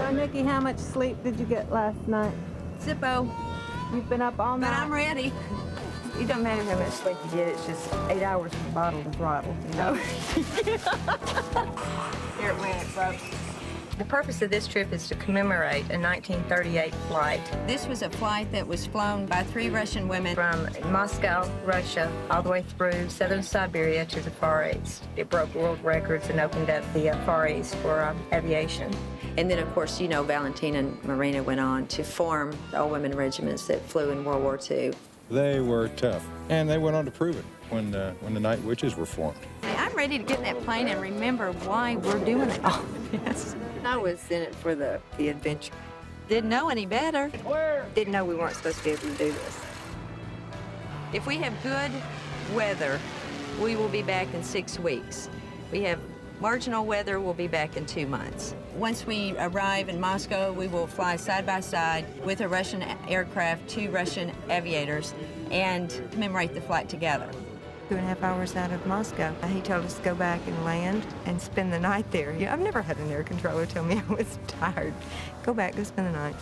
So, Nikki, how much sleep did you get last night? Zippo, You've been up all night? but I'm ready. It don't matter how much sleep you get, it's just 8 hours from bottle to throttle, you know? Here it went, folks. The purpose of this trip is to commemorate a 1938 flight This was a flight that was flown by 3 Russian women. from Moscow, Russia, all the way through southern Siberia to the Far East. It broke world records and opened up the Far East for aviation. And then, of course, you know, Valentina and Marina went on to form the all-women regiments that flew in World War II. They were tough, and they went on to prove it when the Night Witches were formed. I'm ready to get in that plane and remember why we're doing it all this. I was in it for the adventure. Didn't know any better. Didn't know we weren't supposed to be able to do this. If we have good weather, we will be back in 6 weeks. We have marginal weather, we'll be back in 2 months. Once we arrive in Moscow, we will fly side by side with a Russian aircraft, 2 Russian aviators, and commemorate the flight together. 2.5 hours out of Moscow. He told us to go back and land and spend the night there. Yeah, I've never had an air controller tell me I was tired. Go back, go spend the night.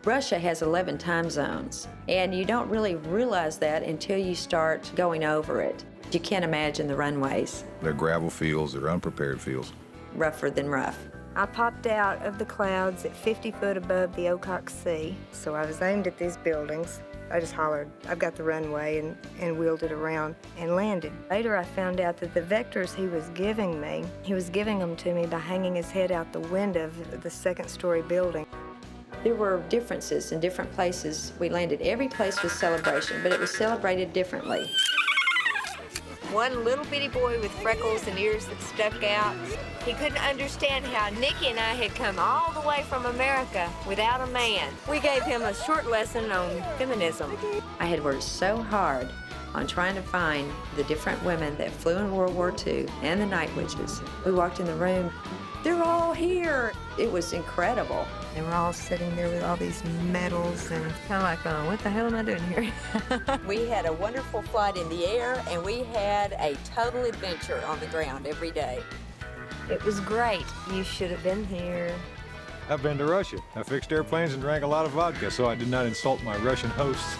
Russia has 11 time zones, and you don't really realize that until you start going over it. You can't imagine the runways, They're gravel fields, they're unprepared fields. rougher than rough. I popped out of the clouds at 50 foot above the Ocock Sea, so I was aimed at these buildings. I just hollered, "I've got the runway," and wheeled it around and landed. Later, I found out that the vectors he was giving them to me by hanging his head out the window of the second-story building. There were differences in different places we landed. Every place was celebration, but it was celebrated differently. One little bitty boy with freckles and ears that stuck out. He couldn't understand how Nikki and I had come all the way from America without a man. We gave him a short lesson on feminism. I had worked so hard on trying to find the different women that flew in World War II and the Night Witches. We walked in the room, they're all here. It was incredible. They were all sitting there with all these medals and kind of like, what the hell am I doing here? We had a wonderful flight in the air, and we had a total adventure on the ground every day. It was great. You should have been here. I've been to Russia. I fixed airplanes and drank a lot of vodka, so I did not insult my Russian hosts.